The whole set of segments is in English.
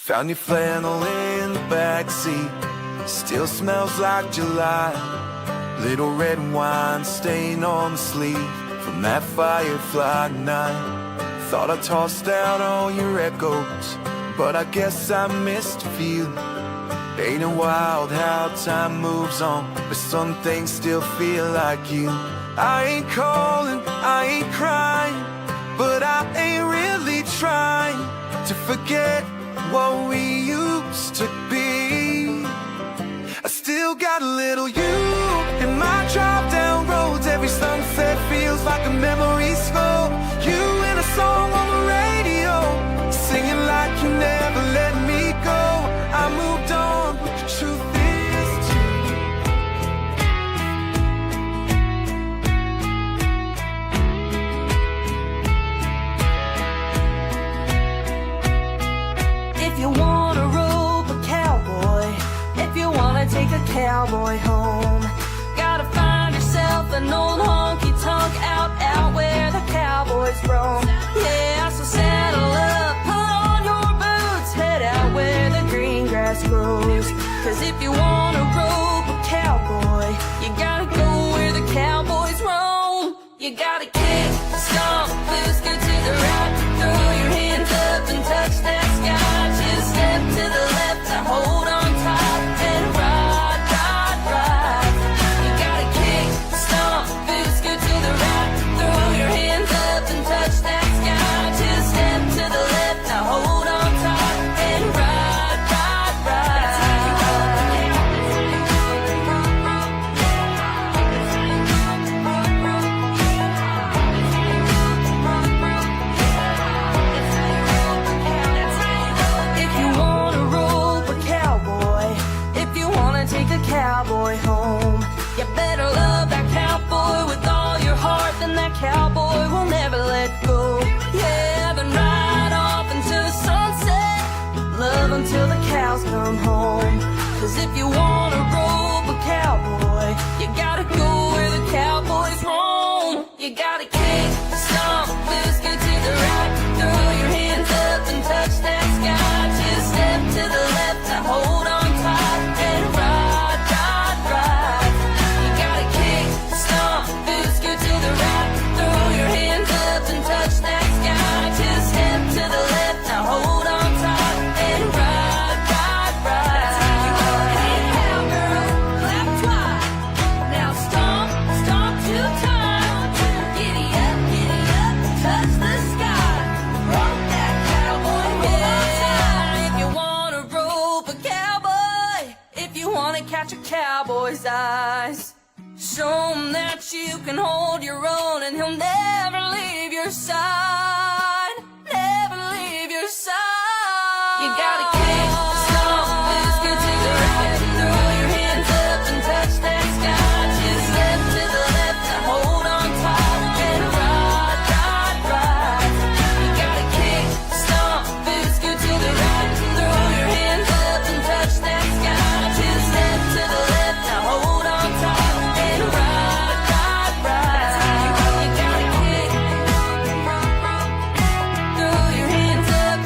Found your flannel in the backseat, still smells like July. Little red wine stain on the sleeve from that firefly night. Thought I tossed out all your echoes, but I guess I missed a few. Ain't it wild how time moves on, but some things still feel like you. I ain't calling, I ain't crying, but I ain't really trying to forget what we used to be. I still got a little you in my drive down roads. Every sunset feels like a memory score. You in a song on the radio, singing like you never let me go. I moved on, but the truth is true. If you wanna rope a cowboy, if you wanna take a cowboy home, gotta find yourself an old honky-tonk out where the cowboys roam. Yeah, so saddle up, put on your boots, head out where the green grass grows. Cause if you wanna rope a cowboy, you gotta go where the cowboys roam. You gotta kick, stomp, boost, go to the right, throw your hands up and touch that sky. Just step to the left and hold on tight and ride, ride, ride. You gotta kick, stomp, boost, go to the right, throw your hands up and touch that sky. Just step to the left, now hold on tight and ride, ride, ride. If you wanna rope a cowboy, if you wanna take a cowboy home, you better love that cowboy with all your heart, then that cowboy will never let go. Yeah, then ride off into the sunset, love until the cows come home. Cause if you wanna rope a cowboy, you gotta go where the cowboys roam. You gotta kick, stomp, boost, go to the right, throw your hands up and touch that sky. Just step to the left, now hold on tight and ride, ride, ride. You gotta kick, stomp, boost, go to the right, throw your hands up and touch that sky. Just step to the left, now hold on tight and ride, ride, ride. Hey cowgirl, clap twice. Now stomp, stomp 2 times. Giddy up, touch the sky. Rock that cowboy, yeah. If you wanna rope a cowboy, if you wanna catch a cowboy's eyes, show him that you can hold your own and he'll never leave your side. Never leave your side. You gotta kick, stomp, boost, go to the right, throw your hands up and touch that sky. Just step to the left and hold on tight and ride, ride, ride. You gotta kick, stomp, boost, go to the right, throw your hands up and touch that sky. Just step to the left, now hold on tight and ride, ride, ride. You gotta kick, throw your hands up,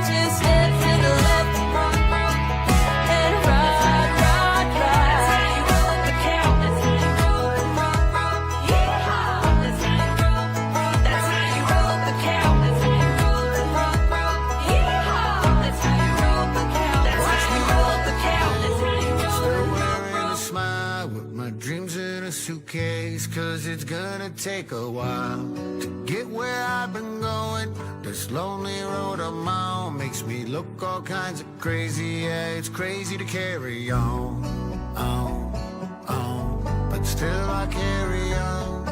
just step to the left and ride, ride, ride. That's how you rope a cow. That's how you rope. Yeehaw. That's how you rope. That's how you rope a cow. That's how you rope. Yeehaw. That's how you rope a cow. That's how you rope a cow. That's how you rope. Still wearing a smile with my dreams in a suitcase. Cause it's gonna take a while to get where I've been going. This lonely road I'm on makes me look all kinds of crazy. Yeah, it's crazy to carry on. But still I carry on.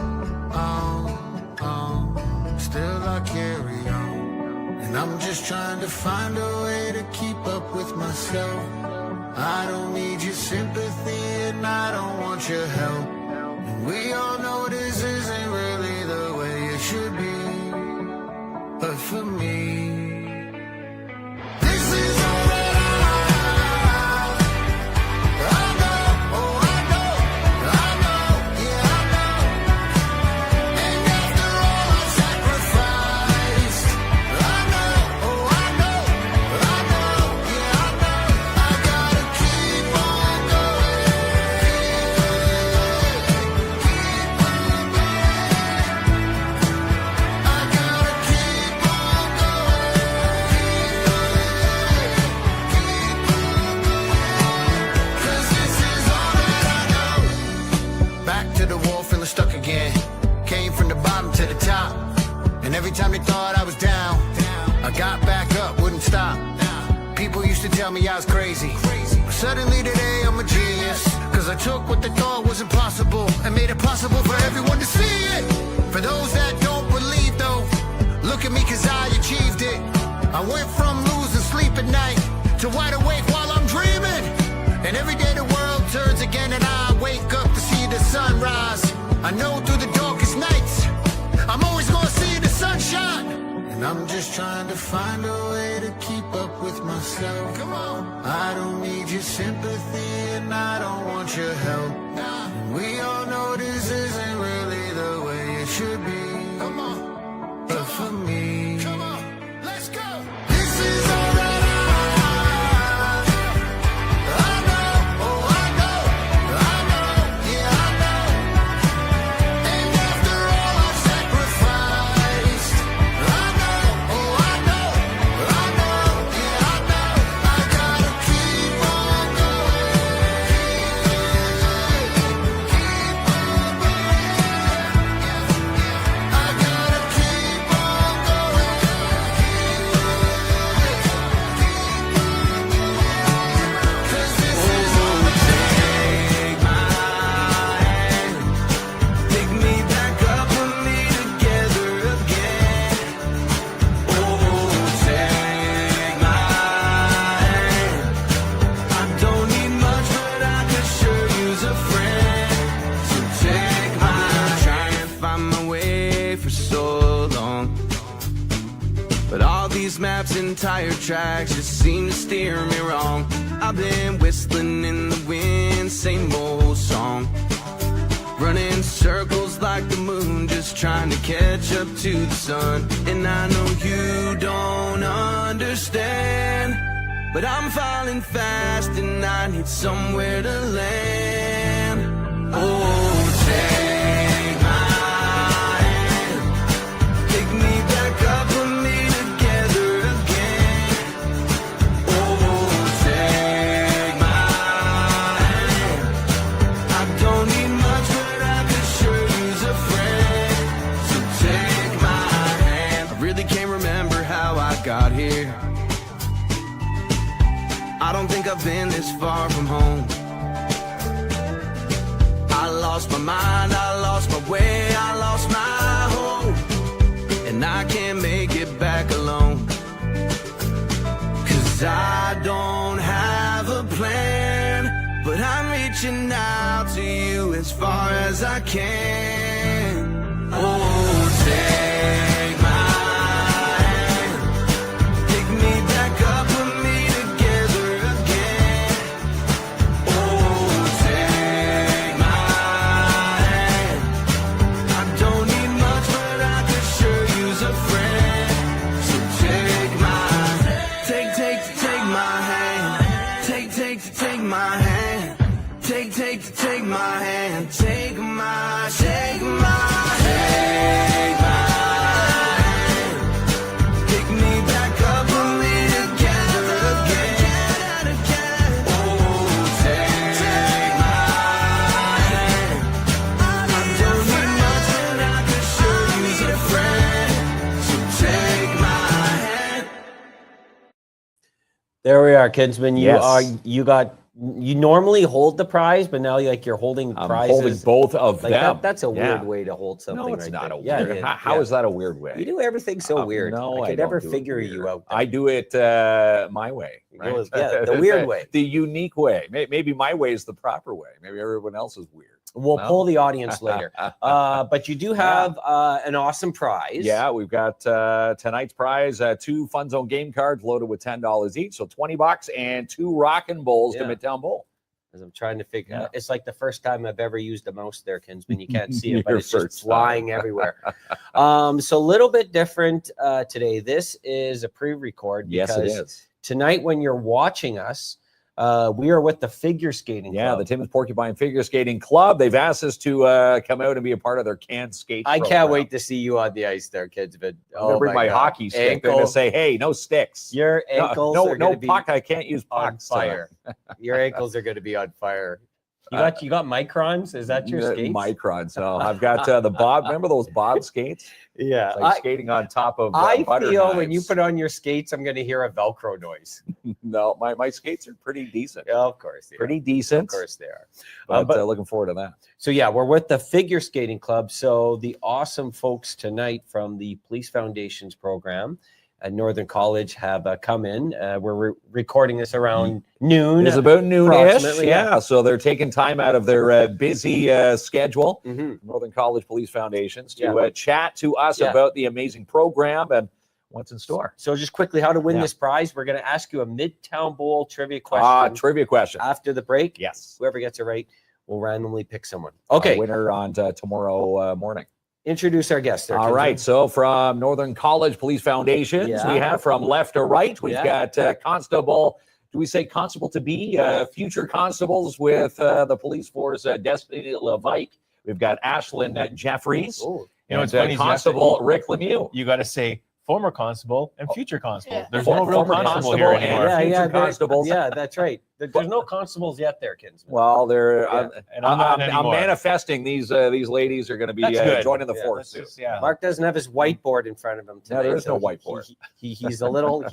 Still I carry on. And I'm just trying to find a way to keep up with myself. I don't need your sympathy and I don't want your help. And we all know this isn't really the way it should be. But for me, this is all that I know, oh I know, yeah I know. And after all I sacrificed, I know, oh I know, time they thought I was down, I got back up, wouldn't stop. People used to tell me I was crazy, but suddenly today I'm a genius. Cause I took what they thought was impossible and made it possible for everyone to see it. For those that don't believe though, look at me cause I achieved it. I went from losing sleep at night to wide awake while I'm dreaming. And every day the world turns again and I wake up to see the sunrise. I know through the darkest nights I'm always gonna see the sunshine. And I'm just trying to find a way to keep up with myself. Come on. I don't need your sympathy and I don't want your help. And we all know this isn't really the way it should be. Come on. But for me, come on, let's go. This is all that maps and tire tracks just seem to steer me wrong. I've been whistling in the wind, same old song, running circles like the moon, just trying to catch up to the sun. And I know you don't understand, but I'm falling fast and I need somewhere to land. Oh, take my hand, pick me back up, put me together again. Oh, take my hand, I don't need much, but I could sure use a friend. So take my hand. I really can't remember how I got here. I don't think I've been this far from home. I lost my mind, I lost my way, I lost my hope, and I can't make it back alone. 'Cause I don't have a plan, but I'm reaching out to you as far as I can. Oh, take my take my hand, take my, take my, take my hand, pick me back up, put me together again. Oh, take my hand, I don't need much and I could sure use a friend, so take my hand. There we are, Kinsman. Yes. You normally hold the prize, but now you're holding prizes. I'm holding both of them. That's a weird way to hold something. No, it's right not there. a weird. How is that a weird way? You do everything so weird. No, I could never figure you out. I do it my way. Right? Yeah, the weird way. The unique way. Maybe my way is the proper way. Maybe everyone else is weird. We'll pull the audience later. But you do have an awesome prize. Yeah, we've got tonight's prize, 2 Fun Zone game cards loaded with $10 each. So $20 and 2 Rockin' Bowls to Midtown Bowl. As I'm trying to figure it's like the first time I've ever used a mouse there, Kinsman. You can't see it, but it's just flying everywhere. So a little bit different today. This is a pre-record. Yes, it is. Tonight when you're watching us, we are with the figure skating club. The Timmins Porcupine Figure Skating Club. They've asked us to come out and be a part of their canned skate I program. can't wait to see you on the ice there, kids. But I'm going to bring my hockey stick. They're going to say, hey, no sticks. Your ankles are no going to be puck. I can't use on pucks. fire. Your ankles are going to be on fire. You got microns? Is that your skates? Microns. So I've got the Bob. Remember those Bob skates? Yeah. It's like skating on top of I butter feel when knives. you put on your skates, I'm going to hear a Velcro noise. No, my skates are pretty decent. Yeah, of course. They Pretty decent. Of course they are. But looking forward to that. So yeah, we're with the figure skating club. So the awesome folks tonight from the Police Foundations program at Northern College have come in. We're recording this around noon. It's about noon-ish. Approximately, Yeah. So they're taking time out of their busy schedule, Mhm. Northern College Police Foundations, to Yeah. Chat to us Yeah. about the amazing program and what's in store. So just quickly, how to win Yeah. this prize. We're going to ask you a Midtown Bowl trivia question Trivia question. after the break. Yes. Whoever gets it right, we'll randomly pick someone. Our Okay, winner on tomorrow morning. introduce our guest there. All Kinsman. right. So from Northern College Police Foundations, Yeah. we have from left to right, we've Yeah. got Constable. Do we say constable to be? Future constables with the police force, Destiny Levike. We've got Ashlyn Jeffries. Oh, You know, it's and, funny is you have to- Constable Rick Lemieux. You got to say former constable and future constable. Yeah. There's no real Former constable constable here and- anymore. yeah, future yeah, constables. Yeah, that's right. There's no constables yet there, Kinsman. Well, they're Yeah. And I'm not I'm anymore. manifesting these ladies are going to be That's good. joining the Yeah, force. That's just- yeah. Mark doesn't have his whiteboard in front of him tonight. there is so no whiteboard. He's a little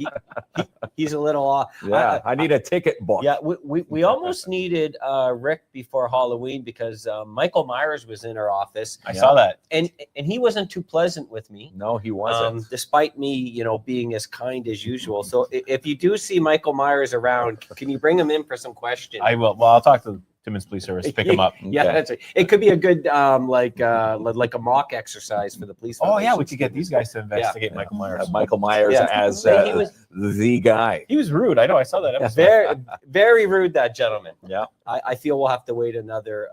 he's a little off. Yeah, I need a ticket book. Yeah, we almost needed Rick before Halloween because Michael Myers was in our office I saw that. and he wasn't too pleasant with me. No, he wasn't. Despite me, being as kind as usual. So if you do see Michael Myers around, can you bring him in for some questions? I will. Well, I'll talk to the Timmins Police Service. Pick him up. Yeah, Okay. that's it. It could be a good like a mock exercise for the police. Oh yeah, we foundation. could get these guys to investigate Michael Myers. Michael Myers Yeah. as He was- the guy. He was rude. I know. I saw that episode. Very, very rude, that gentleman. Yeah. I feel we'll have to wait another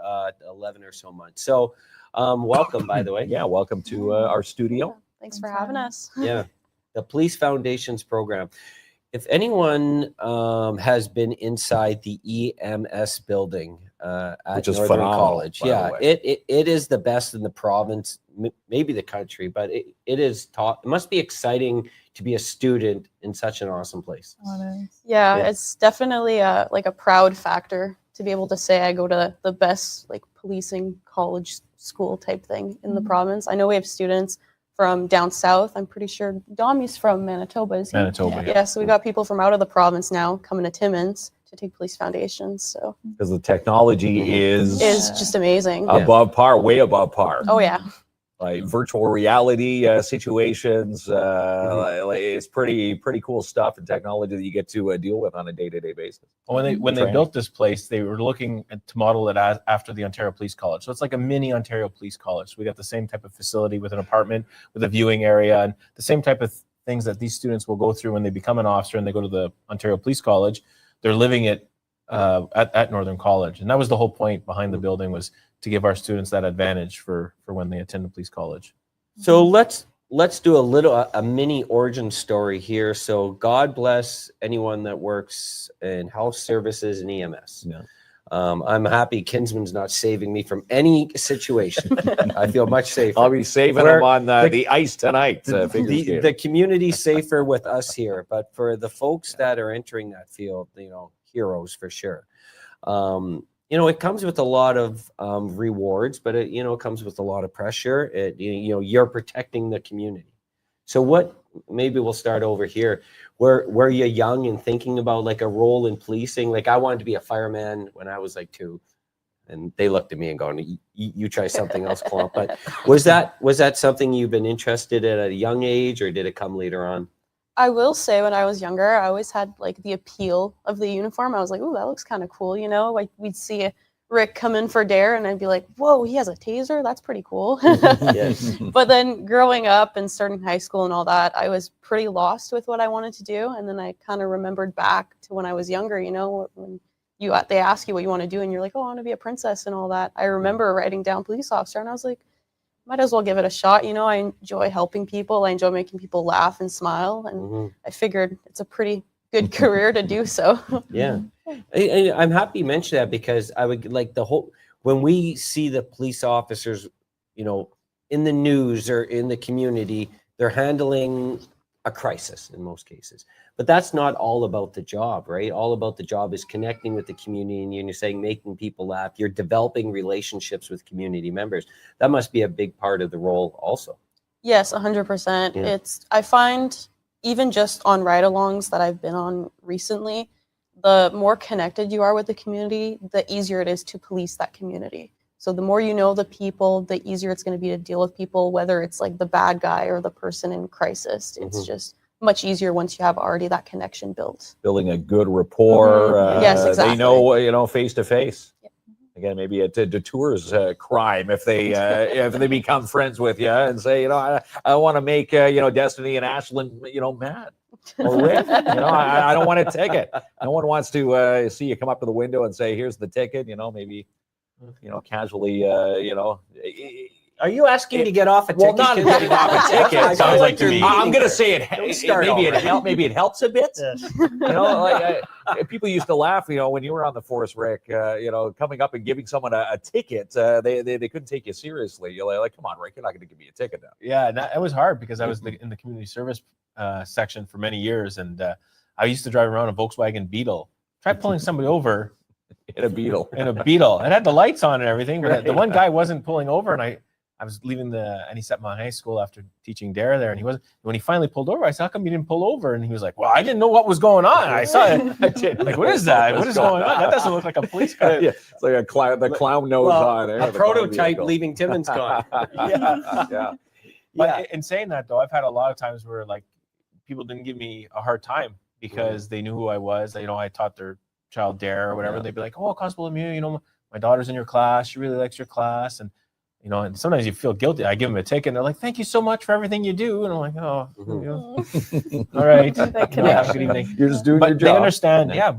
11 or so months. So, welcome, by the way. Yeah, welcome to our studio. Thanks for having us. Yeah, the Police Foundations program. If anyone has been inside the EMS building at Which is Northern phenomenal, College, by the yeah, way. it is the best in the province, maybe the country, but it is top. It must be exciting to be a student in such an awesome place. Yeah, Yeah. it's definitely a proud factor to be able to say I go to the best policing college school type thing in the province. I know we have students from down south. I'm pretty sure Domi's from Manitoba, is he? Manitoba. Yeah, so we got people from out of the province now coming to Timmins to take police foundations. So Because the technology is just amazing. above par, way above par. Oh yeah. Like virtual reality situations. It's pretty cool stuff and technology that you get to deal with on a day-to-day basis. When they Training. built this place, they were looking to model it as after the Ontario Police College. So it's like a mini Ontario Police College. So we got the same type of facility with an apartment, with a viewing area, and the same type of things that these students will go through when they become an officer and they go to the Ontario Police College. They're living it at Northern College, and that was the whole point behind the building, was to give our students that advantage for when they attend the police college. So let's do a mini origin story here. So God bless anyone that works in health services and EMS. Yeah. I'm happy Kinsman's not saving me from any situation. I feel much safer. I'll be saving Where them on the ice tonight. figure skating. The community's safer with us here, but for the folks that are entering that field, heroes for sure. It comes with a lot of rewards, but it comes with a lot of pressure. You're protecting the community. So maybe we'll start over here. Were you young and thinking about a role in policing? I wanted to be a fireman when I was 2, and they looked at me and going, you try something else, Klomp. But was that something you've been interested in at a young age, or did it come later on? I will say when I was younger, I always had the appeal of the uniform. I was like, "Ooh, that looks kind of cool," we'd see Rick come in for dare, and I'd be like, "Whoa, he has a taser? That's pretty cool." Yes. But then growing up and starting high school and all that, I was pretty lost with what I wanted to do. And then I kind of remembered back to when I was younger, when they ask you what you want to do, and you're like, "Oh, I want to be a princess," and all that. I remember writing down police officer, and I was like, might as well give it a shot. I enjoy helping people. I enjoy making people laugh and smile. And Mhm. I figured it's a pretty good career to do so. Yeah. I'm happy you mentioned that, because I would when we see the police officers, in the news or in the community, they're handling a crisis in most cases. But that's not all about the job, right? All about the job is connecting with the community, and you're saying making people laugh. You're developing relationships with community members. That must be a big part of the role also. Yes, 100%. Yeah. I find even just on ride-alongs that I've been on recently, the more connected you are with the community, the easier it is to police that community. So the more you know the people, the easier it's going to be to deal with people, whether it's like the bad guy or the person in crisis. It's just much easier once you have already that connection built. Building a good rapport. Yes, exactly. They know, face to face. Again, maybe it detours crime if they become friends with you and say, I want to make Destiny and Ashlyn mad. Or Rick, I don't want a ticket. No one wants to see you come up to the window and say, "Here's the ticket." Maybe casually. Are you asking to get off a ticket? Well, not getting off a ticket. Sounds like to me. I'm going to say it. Maybe it helps a bit. People used to laugh. When you were on the force, Rick. Coming up and giving someone a ticket, they couldn't take you seriously. You're like, come on, Rick, you're not going to give me a ticket now. Yeah, and it was hard because I was in the community service section for many years, and I used to drive around a Volkswagen Beetle. Try pulling somebody over in a Beetle. It had the lights on and everything, but the one guy wasn't pulling over, and I was leaving the Anisette High School after teaching Dare there, and when he finally pulled over, I said, "How come you didn't pull over?" And he was like, "Well, I didn't know what was going on. I saw it." I did. Like, what is that? What is going on? That doesn't look like a police car. Yeah, it's like the clown nose on there. A prototype leaving Timmins gone. Yeah. But in saying that, though, I've had a lot of times where like people didn't give me a hard time because they knew who I was. I taught their child Dare or whatever. Yeah. They'd be like, "Oh, Constable Lemieux, my daughter's in your class. She really likes your class." And and sometimes you feel guilty. I give them a ticket, and they're like, "Thank you so much for everything you do." And I'm like, "Oh, all right, have a good evening." You're just doing But your job. they understand. Yeah,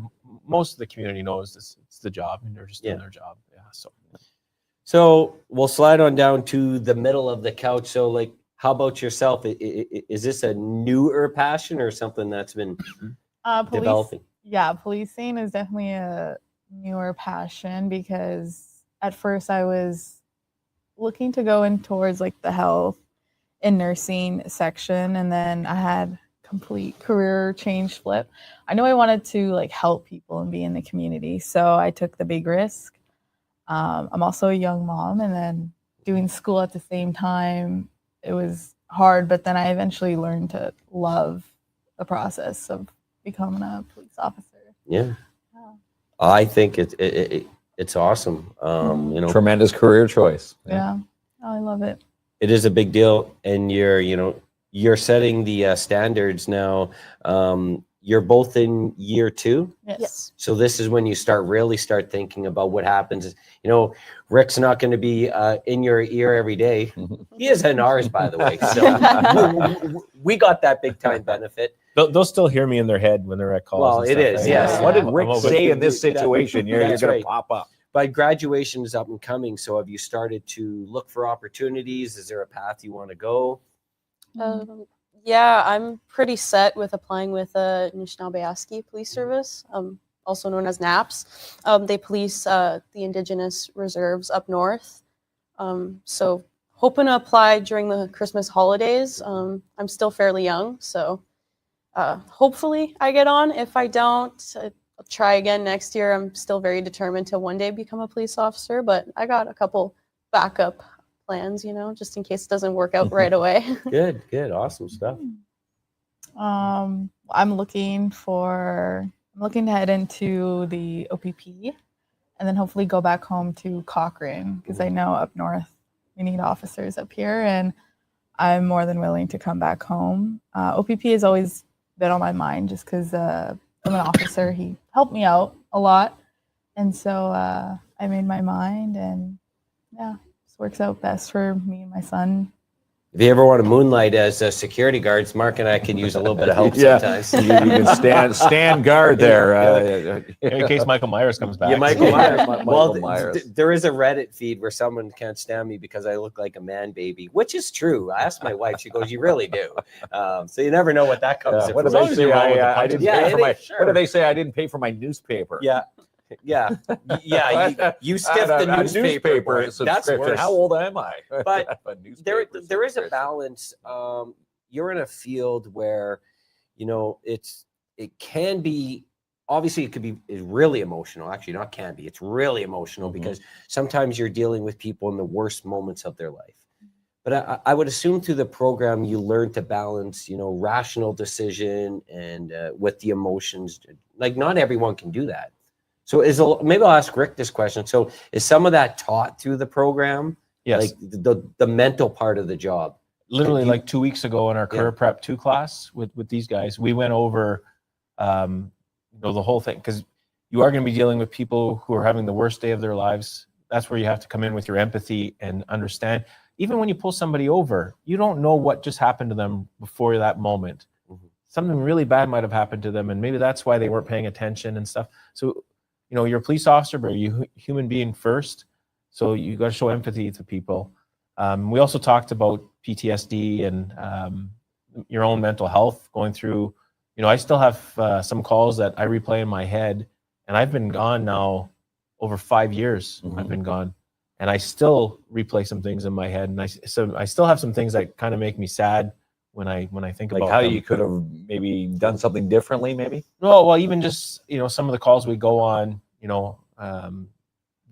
most of the community knows it's the job, and they're just doing their job. Yeah, So we'll slide on down to the middle of the couch. So, like, how about yourself? Is this a newer passion or something that's been developing? Yeah, policing is definitely a newer passion because at first I was looking to go in towards like the health and nursing section, and then I had complete career change flip. I knew I wanted to like help people and be in the community, so I took the big risk. I'm also a young mom, and then doing school at the same time, it was hard, but then I eventually learned to love the process of becoming a police officer. Yeah. I think it's awesome. Tremendous career choice. Yeah. Oh, I love it. It is a big deal, and you're setting the standards now. You're both in year 2. Yes. So this is when you really start thinking about what happens. Rick's not going to be in your ear every day. He is in ours, by the way. So we got that big time benefit. they'll still hear me in their head when they're at calls. Well, and it stuff, is, right? yes. Yeah. What did Rick I'm over say it. in this situation? You're That's going right. to pop up. But graduation is up and coming. So have you started to look for opportunities? Is there a path you want to go? Yeah, I'm pretty set with applying with Anishinaabe Police Service, also known as NAPS. They police the indigenous reserves up north. So hoping to apply during the Christmas holidays. I'm still fairly young, so hopefully I get on. If I don't, I'll try again next year. I'm still very determined to one day become a police officer, but I got a couple backup plans, just in case it doesn't work out right away. Good. Awesome stuff. I'm looking to head into the OPP and then hopefully go back home to Cochrane because I know up north we need officers up here, and I'm more than willing to come back home. OPP has always been on my mind just because I'm an officer. He helped me out a lot, and so I made my mind, and yeah, this works out best for me and my son. If you ever want to moonlight as security guards, Mark and I can use a little bit of help sometimes. You can stand guard there. In case Michael Myers comes back. Yeah, Michael Myers. Michael Myers. There is a Reddit feed where someone can't stand me because I look like a man baby, which is true. I asked my wife, she goes, "You really do." So you never know what that comes What from. do they say? I didn't pay for my. Sure. What do they say? I didn't pay for my newspaper. Yeah. You stiffed the newspaper. That's subscription. worse. How old am I? But A newspaper there is a subscription. balance. You're in a field where, it's it can be, obviously it could be really emotional. Actually, not can be, it's really emotional because sometimes you're dealing with people in the worst moments of their life. But I would assume through the program, you learn to balance, rational decision and with the emotions. Like not everyone can do that. So maybe I'll ask Rick this question. So is some of that taught through the program? Yes. Like the mental part of the job? Literally like 2 weeks ago in our career prep 2 class with these guys, we went over the whole thing, because you are going to be dealing with people who are having the worst day of their lives. That's where you have to come in with your empathy and understand. Even when you pull somebody over, you don't know what just happened to them before that moment. Something really bad might have happened to them, and maybe that's why they weren't paying attention and stuff. So, you're a police officer, but you're a human being first. So you got to show empathy to people. We also talked about PTSD and your own mental health going through. I still have some calls that I replay in my head, and I've been gone now over 5 years. I've been gone, and I still replay some things in my head, and I still have some things that kind of make me sad when I think Like about how them. you could have maybe done something differently, maybe. No, well, even just some of the calls we go on,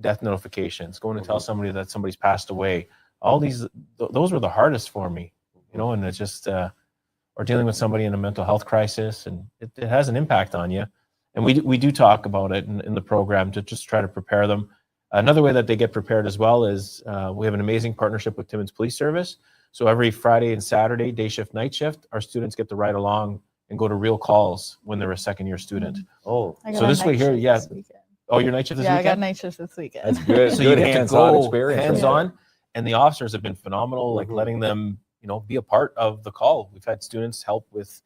death notifications, going to tell somebody that somebody's passed away. All these, those were the hardest for me, and it's just, or dealing with somebody in a mental health crisis, and it has an impact on you. And we do talk about it in the program to just try to prepare them. Another way that they get prepared as well is we have an amazing partnership with Timmins Police Service. So every Friday and Saturday, day shift, night shift, our students get to ride along and go to real calls when they're a second-year student. Oh, I got so a this way night here, shift yeah. this weekend. Oh, your night shift this Yeah, I weekend? got night shift this weekend. That's good. So Good you get to hands-on go experience. hands-on, and the officers have been phenomenal, like letting them, be a part of the call. We've had students help with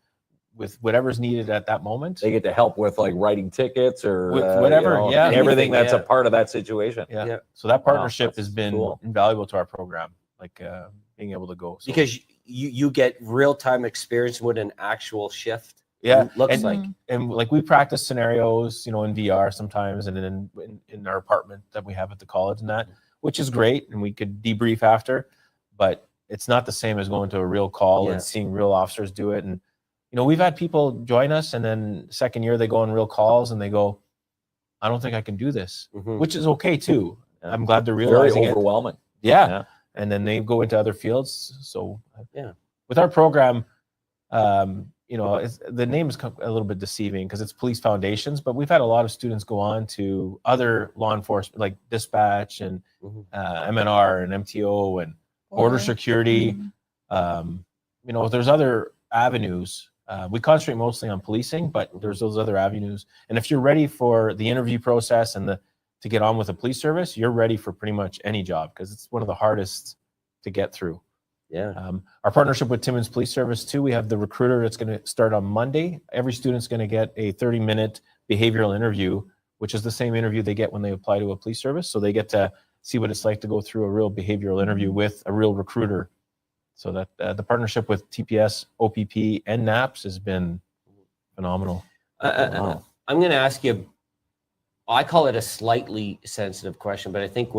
whatever's needed at that moment. They get to help with like writing tickets or With whatever, yeah. everything that's a Yeah. part of that situation. Yeah. So that partnership that's has been cool. invaluable to our program, like being able to go. So, because you get real-time experience what an actual shift yeah, looks and, like. and like we practice scenarios, in VR sometimes, and then in our apartment that we have at the college and that, which is great, and we could debrief after, but it's not the same as going to a real call and seeing real officers do it. And we've had people join us, and then second year they go on real calls and they go, I don't think I can do this, which is okay too. I'm glad they're Very realizing overwhelming. it. Yeah. And then they go into other fields. So with our program, the name is a little bit deceiving because it's Police Foundations, but we've had a lot of students go on to other law enforcement, like dispatch and MNR and MTO and border security. There's other avenues. We concentrate mostly on policing, but there's those other avenues. And if you're ready for the interview process and to get on with the police service, you're ready for pretty much any job because it's one of the hardest to get through. Yeah. Our partnership with Timmins Police Service too, we have the recruiter that's going to start on Monday. Every student's going to get a 30-minute behavioral interview, which is the same interview they get when they apply to a police service. So they get to see what it's like to go through a real behavioral interview with a real recruiter. So that the partnership with TPS, OPP, and NAPS has been phenomenal. I'm going to ask you, I call it a slightly sensitive question, but I think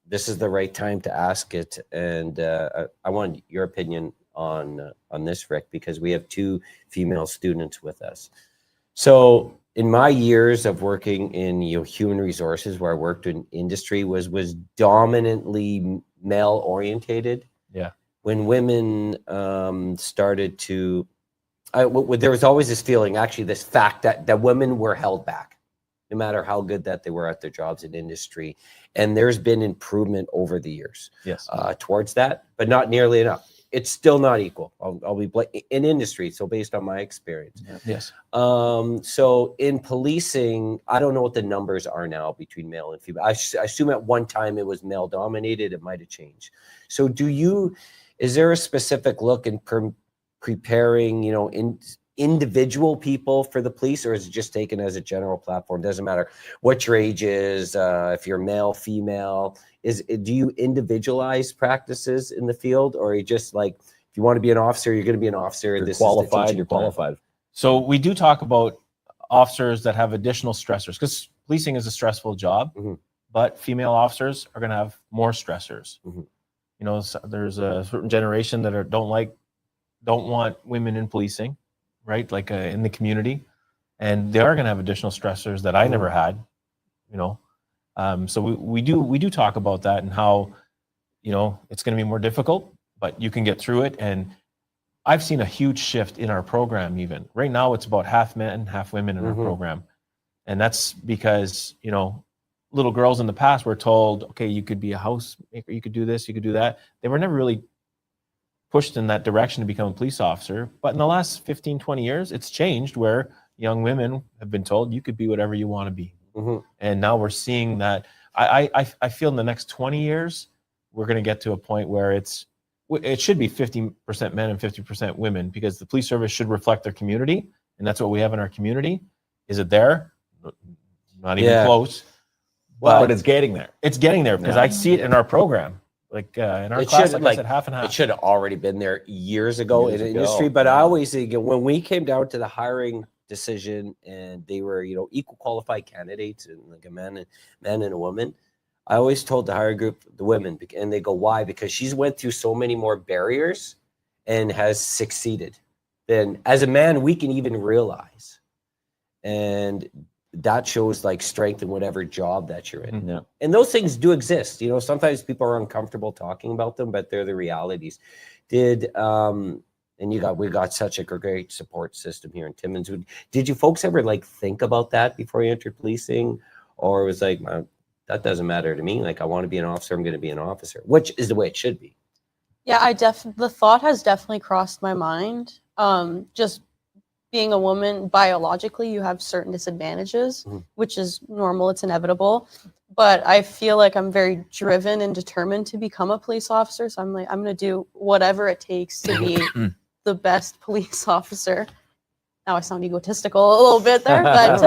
this is the right time to ask it. And I want your opinion on this, Rick, because we have 2 female students with us. So in my years of working in human resources, where I worked in industry, was dominantly male orientated. Yeah. When women started to, there was always this feeling, actually, this fact that women were held back, no matter how good that they were at their jobs in industry. And there's been improvement over the years towards that, but not nearly enough. It's still not equal. I'll be in industry. So based on my experience. Yes. So in policing, I don't know what the numbers are now between male and female. I assume at one time it was male dominated. It might've changed. So is there a specific look in preparing, individual people for the police, or is it just taken as a general platform? Doesn't matter what your age is, if you're male, female. Do you individualize practices in the field, or are you just like, if you want to be an officer, you're going to be an officer? You're this qualified. is the You're plan. qualified. So we do talk about officers that have additional stressors, because policing is a stressful job, but female officers are going to have more stressors. There's a certain generation that don't want women in policing, right? Like in the community. and they are going to have additional stressors that I never had, you know. So we do talk about that and how, you know, it's going to be more difficult, but you can get through it. And I've seen a huge shift in our program. Even right now, it's about half men, half women in our program, and that's because, you know, little girls in the past were told, okay, you could be a housemaker, you could do this, you could do that. They were never really pushed in that direction to become a police officer. But in the last 15, 20 years, it's changed where young women have been told you could be whatever you want to be. And now we're seeing that. I feel in the next 20 years, we're going to get to a point where it should be 50% men and 50% women, because the police service should reflect their community. And that's what we have in our community. Is it there? Not even close. But it's getting there. It's getting there because I see it in our program. Like in our class, like I said, half and half. It should have already been there years ago in the industry. But I always think when we came down to the hiring decision and they were, you know, equal qualified candidates and like a man and a woman, I always told the hire group, the women, and they go, why? Because she's went through so many more barriers and has succeeded than as a man we can even realize. And that shows like strength in whatever job that you're in. And those things do exist. You know, sometimes people are uncomfortable talking about them, but they're the realities. And we got such a great support system here in Timmins. Did you folks ever like think about that before you entered policing? Or it was like, that doesn't matter to me. Like, I want to be an officer, I'm going to be an officer, which is the way it should be. Yeah, the thought has definitely crossed my mind. Just being a woman, biologically, you have certain disadvantages, which is normal, it's inevitable. But I feel like I'm very driven and determined to become a police officer. So I'm like, I'm going to do whatever it takes to be the best police officer. Now I sound egotistical a little bit there, but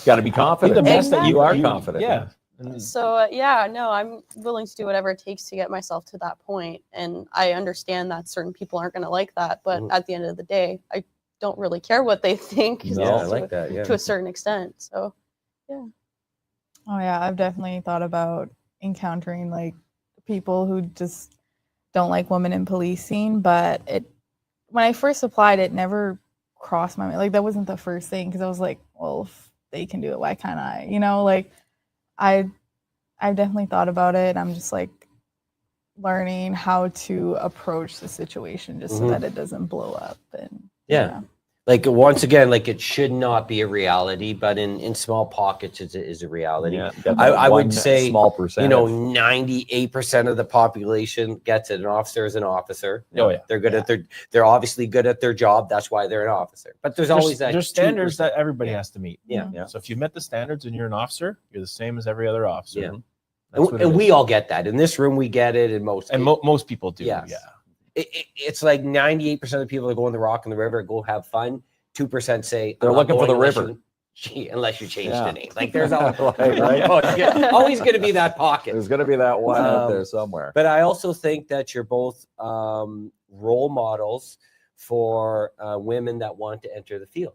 got to be confident. The best that you are confident. Yeah. So no, I'm willing to do whatever it takes to get myself to that point. And I understand that certain people aren't going to like that, but at the end of the day, I don't really care what they think. I like that. Yeah. To a certain extent. So, yeah. Oh yeah, I've definitely thought about encountering like people who just don't like women in policing, but when I first applied, it never crossed my mind. Like that wasn't the first thing, because I was like, well, if they can do it, why can't I? You know, like I've definitely thought about it. I'm just like learning how to approach the situation just so that it doesn't blow up. And like once again, like it should not be a reality, but in small pockets it is a reality. I would say small percentage. You know, 98% of the population gets it. An officer is an officer. They're good at they're obviously good at their job. That's why they're an officer. But there's always that there's standards that everybody has to meet. Yeah. So if you met the standards and you're an officer, you're the same as every other officer. Yeah. And we all get that. In this room, we get it. And most people do. Yes. Yeah. It's like 98% of the people that go in the rock and the river go have fun. 2% say they're looking for the river. Unless you change the name. Like there's always, always going to be that pocket. There's going to be that one out there somewhere. But I also think that you're both role models for women that want to enter the field.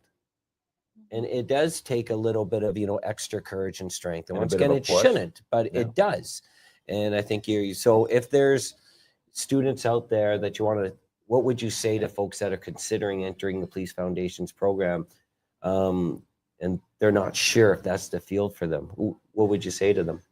And it does take a little bit of, extra courage and strength. And once again, it shouldn't, but it does. And I think so if there's students out there that you want to, what would you say to folks that are considering entering the Police Foundation's program and they're not sure if that's the field for them? What would you say to them?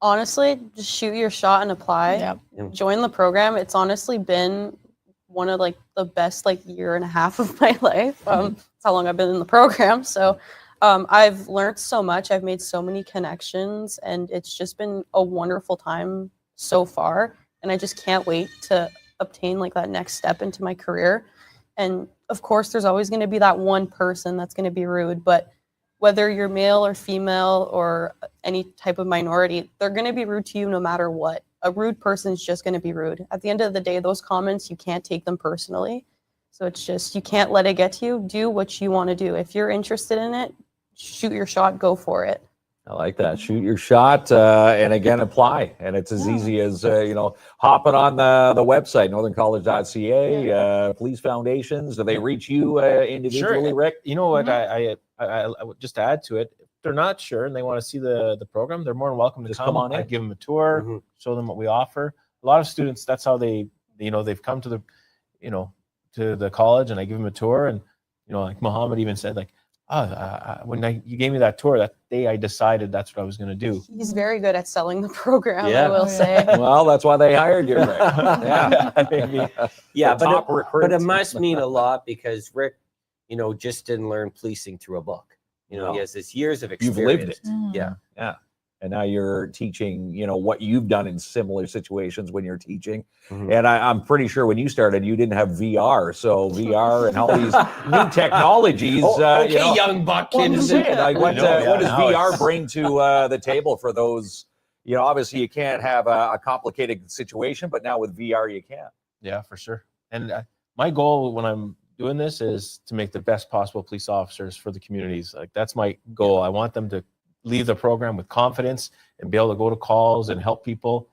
Honestly, just shoot your shot and apply. Join the program. It's honestly been one of like the best year and a half of my life. That's how long I've been in the program. So I've learned so much. I've made so many connections, and it's just been a wonderful time so far. And I just can't wait to obtain that next step into my career. And of course, there's always going to be that one person that's going to be rude, but whether you're male or female or any type of minority, they're going to be rude to you no matter what. A rude person is just going to be rude. At the end of the day, those comments, you can't take them personally. So it's just, you can't let it get to you. Do what you want to do. If you're interested in it, shoot your shot, go for it. I like that. Shoot your shot and again, apply. And it's as easy as, hopping on the website, northerncollege.ca, police foundations. Do they reach you individually, Rick? You know what? I just to add to it, if they're not sure and they want to see the program, they're more than welcome to just come on in. I give them a tour, show them what we offer. A lot of students, that's how they've come to the college, and I give them a tour. And, like Muhammad even said, when you gave me that tour that day, I decided that's what I was going to do. He's very good at selling the program, Yeah. I will say. Well, that's why they hired you, Rick. Yeah. Yeah, The top but recruits. it must mean a lot because Rick, just didn't learn policing through a book. No. He has this years of You've experience. lived it. Mm. Yeah. Yeah. And now you're teaching, what you've done in similar situations when you're teaching. Mhm. And I'm pretty sure when you started, you didn't have VR. So VR and all these new technologies. young buck. Well, I'm just saying, like, what Yeah, does now VR it's- bring to the table for those? Obviously you can't have a complicated situation, but now with VR you can. Yeah, for sure. And my goal when I'm doing this is to make the best possible police officers for the communities. Like that's my goal. I want them to leave the program with confidence and be able to go to calls and help people.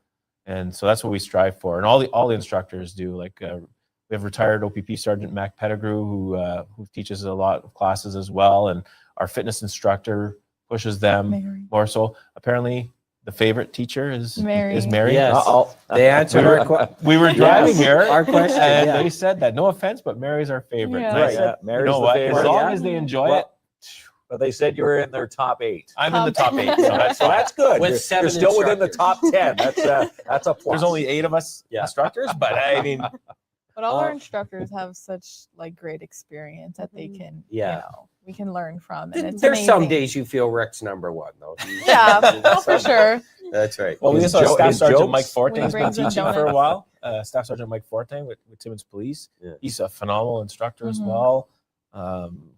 And so that's what we strive for. And all the instructors do. Like we have retired OPP Sergeant Mac Pettigrew who teaches a lot of classes as well. And our fitness instructor pushes them Mary. more so. Apparently the favorite teacher is Mary. Mary. Yes. Uh-oh. They answered our question. We were driving here. Our question. And yeah. they said that, no offense, but Mary's our favorite. Yeah. And I Right, said, yeah. Mary's you know the what? favorite. As long Yeah. as they enjoy Well, it, But they said you were in their top 8. I'm in the top 8. So that's So fine. that's good. With You're 7 still within the top 10. That's a plus. There's only 8 of us Yeah. instructors, but I mean, But all our Uh, instructors have such great experience that they can, Yeah. we can learn from. And it's There's some amazing. days you feel Rick's number one, though. Yeah, no, for sure. That's right. well, we His also have Staff his Sergeant jokes? Mike Forte When he has been brings in teaching for a donuts. while. Staff Sergeant Mike Forte with Timmins Police. Yeah. He's a phenomenal instructor as Mhm. well.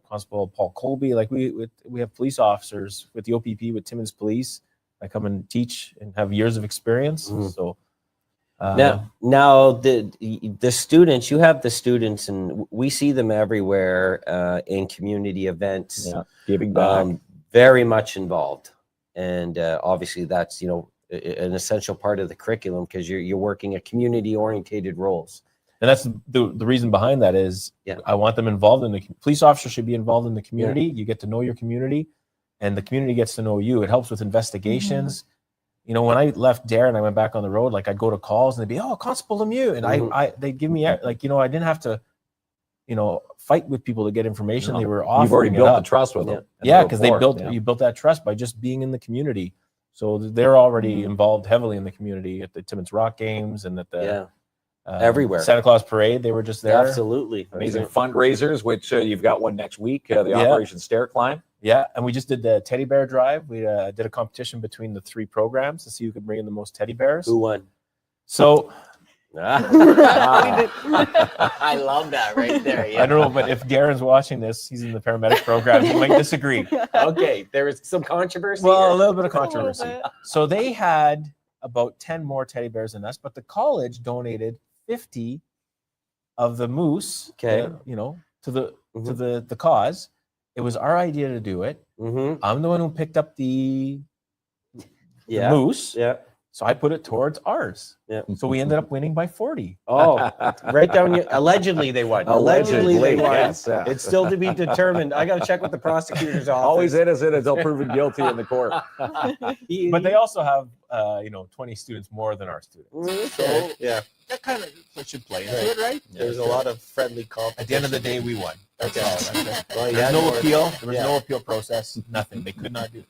Constable Paul Colby. Like we have police officers with the OPP with Timmins Police that come and teach and have years of experience. Mhm. So Now the students, you have the students, and we see them everywhere in community events. Yeah, giving back. Very much involved, and obviously that's an essential part of the curriculum because you're working at community orientated roles. and that's the reason behind that is Yeah. I want them involved in the police officers should be involved in the community. You get to know your community and the community gets to know you. It helps with investigations. When I left Dare and I went back on the road, like I'd go to calls and they'd be, oh, Constable Lemieux. And they'd give me I didn't have to, fight with people to get information. No. They were offering You've already it built the up. trust with them. Yeah, because you you built that trust by just being in the community. So they're already involved heavily in the community at the Timmins Rock Games and at the Everywhere. Santa Claus Parade. They were just there. Absolutely. amazing fundraisers, which you've got one next week, the Operation Stair Climb. Yeah, and we just did the teddy bear drive. We did a competition between the 3 programs to see who could bring in the most teddy bears. Who won? So I love that right there. I don't know, but if Darren's watching this, he's in the paramedic program. He might disagree. Okay, there was some controversy. Well, a here. little bit of A little controversy. bit. So they had about 10 more teddy bears than us, but the college donated 50 of the moose. Okay. To the cause. It was our idea to do it. Mm-hmm. I'm the one who picked up the Yeah. moose. Yeah. So I put it towards ours. Yeah. So we ended up winning by 40. Oh, right down. Allegedly they won. Allegedly they won. yes. It's still to be determined. I got to check with the prosecutor's office. Always innocent until proven guilty in the court. But they also have 20 students more than our students. So, yeah, That kind of should play into it, right? there's a lot of friendly competition. At the end of the day, we won. That's Okay. all. That's it. Well, you There's had no more- appeal. There was yeah. no appeal process. Nothing. They could not do.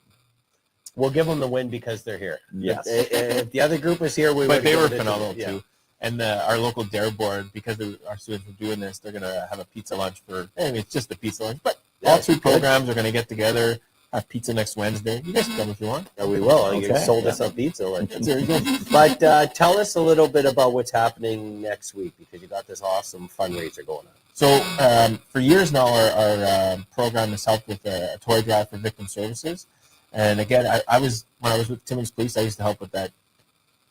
We'll give them the win because they're here. Yes. If the other group was here, we But would. they give were it to them. phenomenal Yeah. too. And our local Dare board, because our students were doing this, they're gonna have a pizza lunch it's just a pizza lunch. But all Yeah, 3 good. programs are gonna get together, have pizza next Wednesday. You guys can come if you want. Yeah, we will. You Okay. sold us some pizza. Like, There you go. but tell us a little bit about what's happening next week because you got this awesome fundraiser going on. So for years now, our program has helped with a toy drive for victim services. And again, when I was with Timmins Police, I used to help with that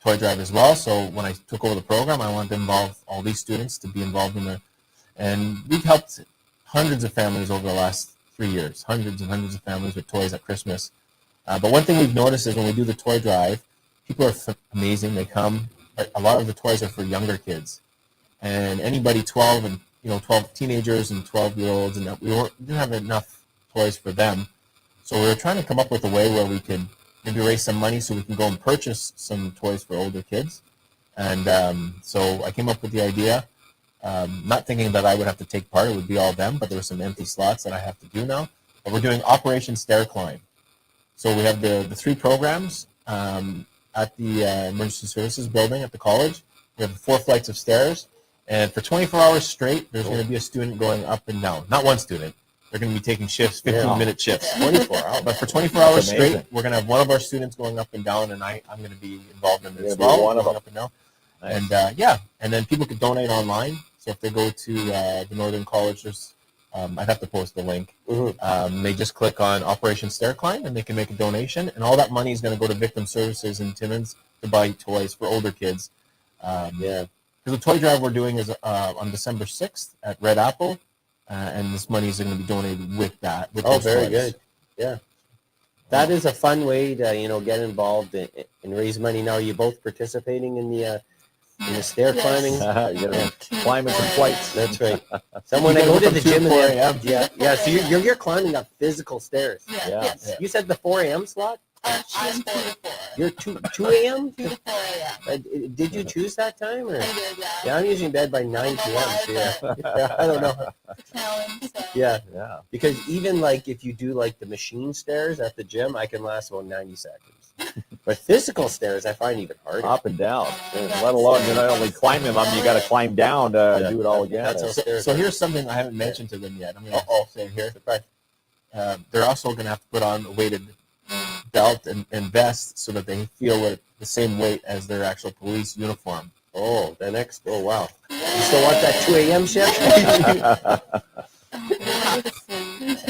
toy drive as well. So when I took over the program, I wanted to involve all these students to be involved in it. And we've helped hundreds of families over the last 3 years, hundreds and hundreds of families with toys at Christmas. But one thing we've noticed is when we do the toy drive, people are amazing. They come. A lot of the toys are for younger kids. And anybody 12 and 12 teenagers and 12-year-olds, and we didn't have enough toys for them. So we were trying to come up with a way where we could maybe raise some money so we can go and purchase some toys for older kids. And so I came up with the idea, not thinking that I would have to take part. It would be all them, but there were some empty slots that I have to do now. and we're doing Operation Stair Climb. So we have the 3 programs at the Emergency Services building at the college. We have 4 flights of stairs, and for 24 hours straight, there's going to be a student going up and down. Not one student. They're going to be taking shifts, 15-minute shifts. 24 hours. But for 24 hours straight, we're going to have one of our students going up and down, and I'm going to be involved in it as well. One of them. Up and down. And and then people can donate online. So if they go to the Northern College, there's I'd have to post the link. They just click on Operation Stair Climb, and they can make a donation, and all that money is going to go to Victim Services in Timmins to buy toys for older kids. Because the toy drive we're doing is on December 6th at Red Apple. And this money is going to be donated with that. With very good. Yeah. That is a fun way to, get involved and raise money. Now, are you both participating in the stair climbing? Climbing some flights. That's right. So when I go to the gym, so you're climbing up physical stairs. Yeah. You said the 4 a.m. slot? I'm 2 to 4. You're 2 a.m.? 2 to 4 a.m. Did you choose that time? Or? I did, yeah. Yeah, I'm usually in bed by 9 p.m. So yeah. I don't know. It's a challenge. So. Yeah. Because Because even like if you do like the machine stairs at the gym, I can last about 90 seconds. But physical stairs, I find even harder. up and down, let alone you not only climb them up, you got to climb down to do it all again. That's how stairs So are. here's something I haven't mentioned to them yet. I'm going to say here. They're also going to have to put on a weighted belt and vest so that they feel the same weight as their actual police uniform. Oh, wow. You still want that 2 a.m. shift?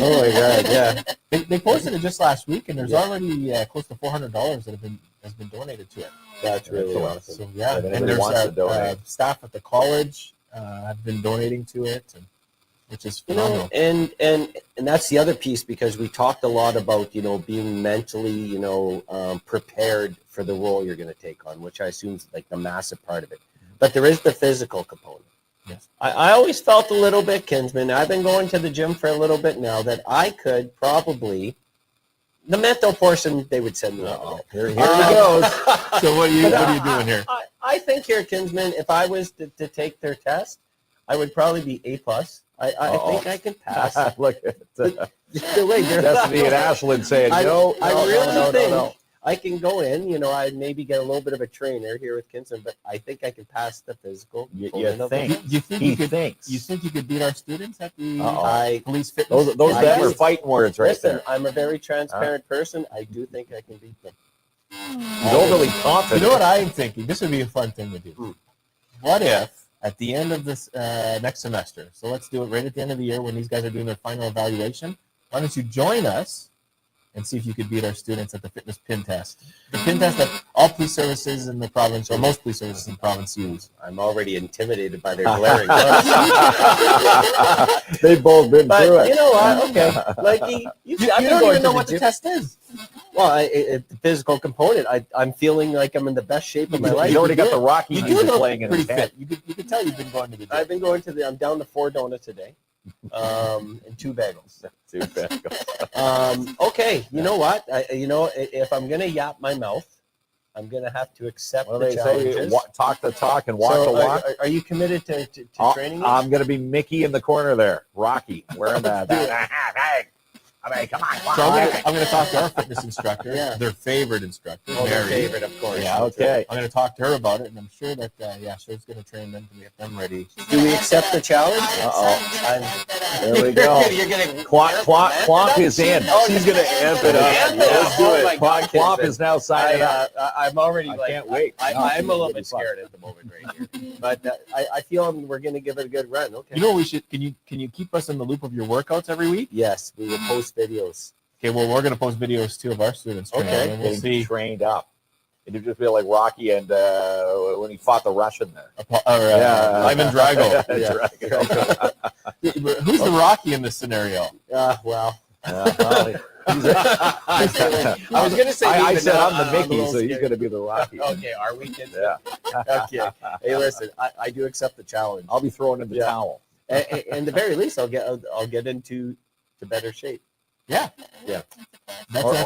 Oh my God, yeah. They posted it just last week, and there's already close to $400 that has been donated to it. That's really awesome. So yeah, If and anybody there's wants to donate. Staff at the college have been donating to it, which is phenomenal. And that's the other piece, because we talked a lot about, being mentally, prepared for the role you're going to take on, which I assume is like the massive part of it. But there is the physical component. Yes. I always felt a little bit, Kinsman. I've been going to the gym for a little bit now that I could probably, the mental portion, they would send me out. Here he goes. So what are you doing here? I think here, Kinsman, if I was to take their test, I would probably be A+. I think I can pass. Look at The way they're Destiny and Ashland saying no. I no, really no, think no. I can go in. I'd maybe get a little bit of a trainer here with Kinson, but I think I can pass the physical. You component of it. think? You think He you could? thinks. You think you could beat our students at the I police fitness? Those I them do. are fighting words right listen. there. I'm a very transparent person. I do think I can beat them. He's overly confident. You know what I'm thinking? This would be a fun thing to do. What if at the end of this next semester, so let's do it right at the end of the year when these guys are doing their final evaluation, why don't you join us and see if you could beat our students at the fitness pin test? The pin test that all police services in the province, or most police services in the province, use. I'm already intimidated by their glaring looks. They've both been But through it. you know what? Okay, like You I've been don't going even to know what the gym. test is. Well, the physical component. I'm feeling like I'm in the best shape of my life. He's already got the Rocky You do music look playing in pretty his head. fit. You could tell you've been going to the gym. I've been going to I'm down to 4 donuts a day, and 2 bagels. Too bad. Okay, you know what? If I'm gonna yap my mouth, I'm gonna have to accept What do the they say? challenges. Talk the talk and walk the So, walk. are you committed to training me? I'm going to be Mickey in the corner there. Rocky wearing that. Hey, I mean, come on. So I'm going to talk to our fitness instructor, their favorite instructor, Oh, their Mary. favorite, of course. Yeah, Okay. I'm going to talk to her about it, and I'm sure that she's going to train them to get them ready. Do we accept the challenge? There we go. You're getting Clomp is in. She's going to amp it up. Amp it Let's up. do Oh it. my God, Clomp Kinsman. is now signing up. I'm already I like, can't wait. I'm a little It'll be bit fun. scared at the moment right here, but I feel we're going to give it a good run. Okay. You know what we should? Can you keep us in the loop of your workouts every week? Yes, we will post videos. Okay, well, we're going to post videos too of our students training, Okay. and we'll Getting see. trained up. It would just feel like Rocky and when he fought the Russian there. Ivan Drago. Yeah. Who's the Rocky in this scenario? Well, I was going to say. I even said now, I'm the a Mickey, little so he's scared. going to be the Rocky. Okay, are we kids? Yeah. Okay. Hey, listen, I do accept the challenge. I'll be throwing in the towel. And the very least, I'll get into better shape. That's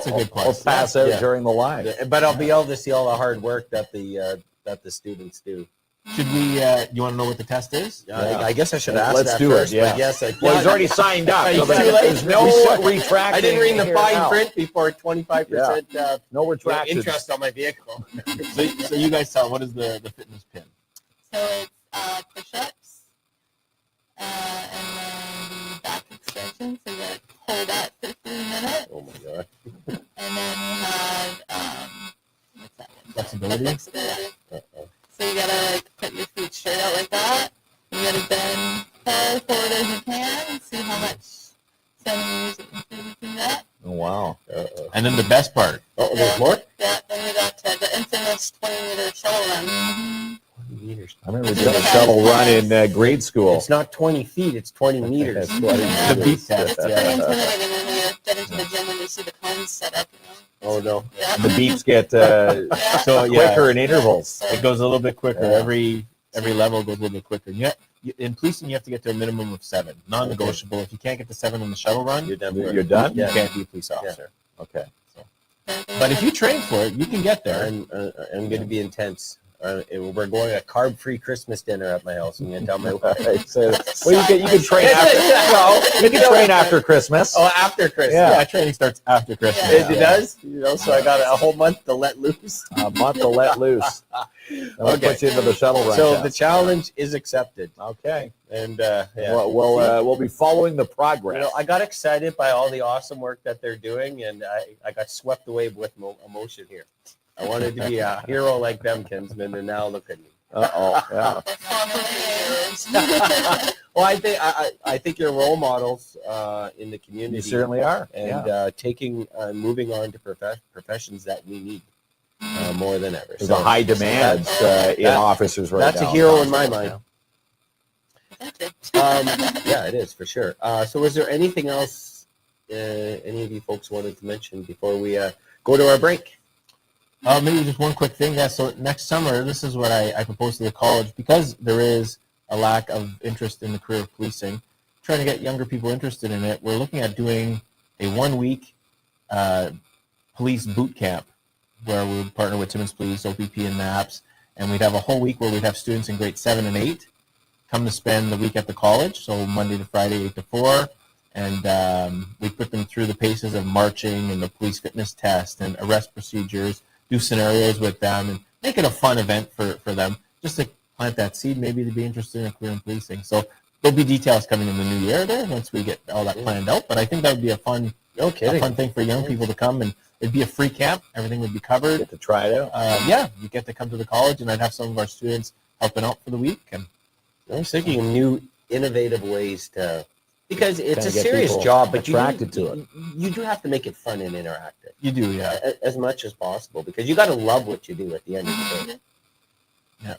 a good Or plus. pass out Yeah. during the line. But I'll be able to see all the hard work that the students do. Should we? You want to know what the test is? I guess I should ask Let's that do first, it. Yeah. but yes, Well, he's already signed up. It's So too there's, late. there's no retracting. I didn't read the here fine now. print before 25% No retraction. interest on my vehicle. So you guys tell. What is the fitness pin? So it's push-ups, and then the back extension. So you gotta hold that for 3 minutes, Oh my god. and then you have what's that one? Flexibility. Flexibility. Uh-oh. So you gotta like put your feet straight out like that. You gotta bend far forward as you can and see how much centimeters you can get. Oh, wow. And then the best part. Oh, there's more? Yeah, then we got the infamous 20-meter shuttle run. 20 meters. I remember doing a shuttle run in grade school. It's not 20 feet, it's 20 meters. That's what it The is. beat test. It's Yeah. pretty intimidating when you get into the gym and you see the cones set up, Oh no. Yeah. The beeps get So yeah, quicker in intervals. it goes a little bit quicker. Yeah. Every level goes a little bit quicker. In policing, you have to get to a minimum of 7, non-negotiable. If you can't get to 7 on the shuttle run, You're done. You're done? you can't be a police officer. Okay. But if you train for it, you can get there. I'm going to be intense. We're going to a carb-free Christmas dinner at my house. I'm going to tell my wife. So, well, you can train after. Well, you can train after Christmas. Oh, after Christmas. Yeah. Training starts after Christmas. It does, so I got a whole month to let loose. A month to let loose. And we'll Okay. put you into the shuttle run. So test. the challenge is accepted, Okay. and We'll be following the progress. I got excited by all the awesome work that they're doing, and I got swept away with emotion here. I wanted to be a hero like them, Kinsman, and now look at me. Uh-oh. Yeah. Well, I think you're role models in the community. You certainly are. And moving on to professions that we need more than ever. There's a high demand in officers right now. That's a hero in my mind. Gotcha. Yeah, it is for sure. So, was there anything else any of you folks wanted to mention before we go to our break? Maybe just one quick thing. Yeah, so next summer, this is what I proposed to the college, because there is a lack of interest in the career of policing, trying to get younger people interested in it. We're looking at doing a 1-week police boot camp where we would partner with Timmins Police, OPP, and MAPS, and we'd have a whole week where we'd have students in grade 7 and 8 come to spend the week at the college, so Monday to Friday, 8 to 4, and we put them through the paces of marching and the police fitness test and arrest procedures, do scenarios with them, and make it a fun event for them, just to plant that seed, maybe to be interested in a career in policing. So there'll be details coming in the new year there once we get all that planned out, but I think that would be a fun thing for young people to come, and it'd be a free camp. Everything would be covered. Get to try it out. Yeah, you get to come to the college, and I'd have some of our students helping out for the week. And I was thinking of new, innovative ways to, because it's Kinda a get serious people job, but attracted to it. You do have to make it fun and interactive you do, yeah. as much as possible, because you got to love what you do at the end of the day.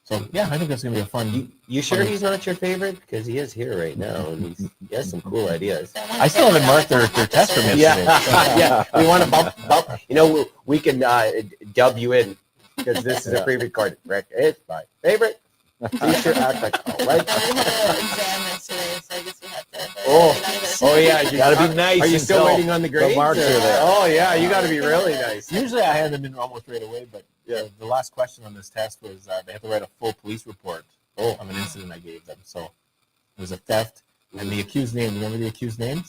So yeah, I think that's gonna be a fun. You sure he's not your favorite? Because he is here right now, and he has some cool ideas. I still haven't marked their test from yesterday. Yeah. We want to bump. We can dub you in, because this is a pre-recorded. Rick, it's my favorite. You sure act like I like And we it. had an exam yesterday, so I guess we have to. Oh yeah, you Gotta be nice. Are you still until waiting on the grades? marks or- are there. Oh yeah, you got to be really nice. Usually I hand them in almost right away, but the last question on this test was they had to write a full police report of an incident I gave them. So it was a theft, and the accused name. Remember the accused name?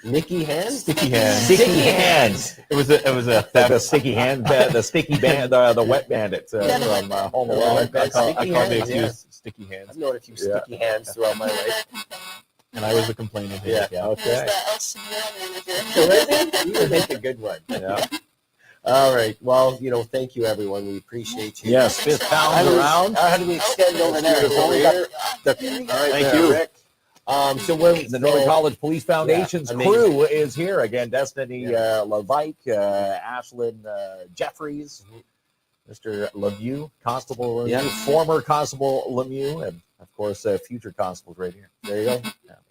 Nicky Hands? Sticky Hands. Sticky hands. It was a Like theft. the sticky hand, the sticky band, the wet bandit from Home Alone. I call the Hands, accused Sticky Hands, I've known a few Yeah. sticky hands throughout my life. and I was the complainant. here. Yeah. Okay. You would make a good one. Yeah. All right. Well, thank you, everyone. We appreciate you. Yes, fist pounds around. How do we extend over there? All right, Thank there, you. Rick. So when The Northern College Police Foundation's amazing. crew is here again. Destiny Levike, Ashlyn Jeffries, Mr. Lemieux, Constable Lemieux, Yeah. former Constable Lemieux, and of course future constables right here. There you go.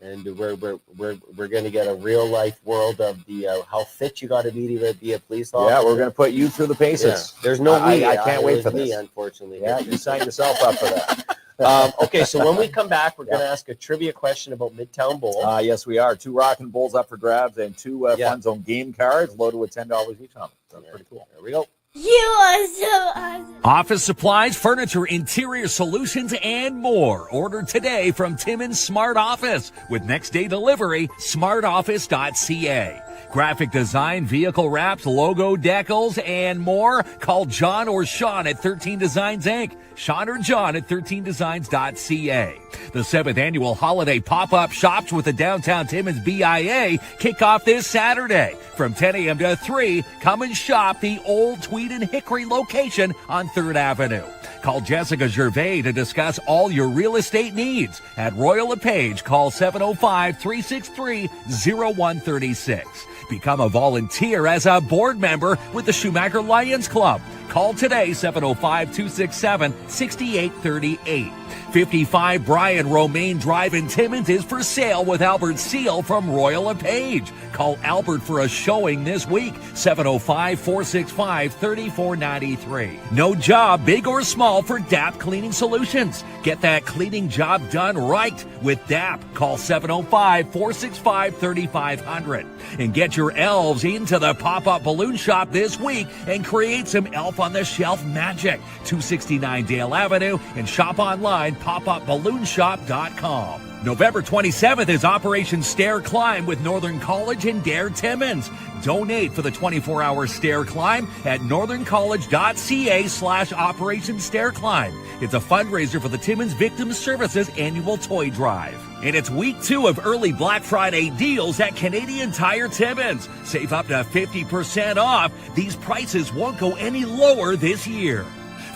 And we're going to get a real life world of the how fit you got to be a police officer. Yeah, we're going to put you through the Yeah. paces. There's no I we. can't It wait was for me, this. unfortunately. Yeah, you signed yourself up for that. Okay, so when we come back, we're going to ask a trivia question about Midtown Bowl. Yes, we are. 2 Rockin' Bulls up for grabs and 2 Yeah. Fun Zone game cards loaded with $10 each on them. So that's pretty cool. There we go. You are so awesome. Office supplies, furniture, interior solutions, and more. Order today from Timmins Smart Office with next day delivery, smartoffice.ca. Graphic design, vehicle wraps, logo decals, and more. Call John or Sean at 13 Designs Inc. Sean or John at 13designs.ca. The 7th annual holiday pop-up shops with the Downtown Timmins BIA kick off this Saturday. From 10 a.m. to 3, come and shop the old Tweed and Hickory location on 3rd Avenue. Call Jessica Gervais to discuss all your real estate needs. At Royal LePage, call 705-363-0136. Become a volunteer as a board member with the Schumacher Lions Club. Call today, 705-267-6838. 55 Brian Romaine Drive in Timmins is for sale with Albert Seal from Royal LePage. Call Albert for a showing this week, 705-465-3493. No job, big or small, for DAP Cleaning Solutions. Get that cleaning job done right with DAP. Call 705-465-3500. And get your elves into the pop-up balloon shop this week and create some elf-on-the-shelf magic. 269 Dale Avenue and shop online, popupballoonshop.com. November 27th is Operation Stair Climb with Northern College and Dare Timmins. Donate for the 24-hour stair climb at northerncollege.ca/Operation Stair Climb. It's a fundraiser for the Timmins Victims Services annual toy drive. And it's week 2 of early Black Friday deals at Canadian Tire Timmins. Save up to 50% off. These prices won't go any lower this year.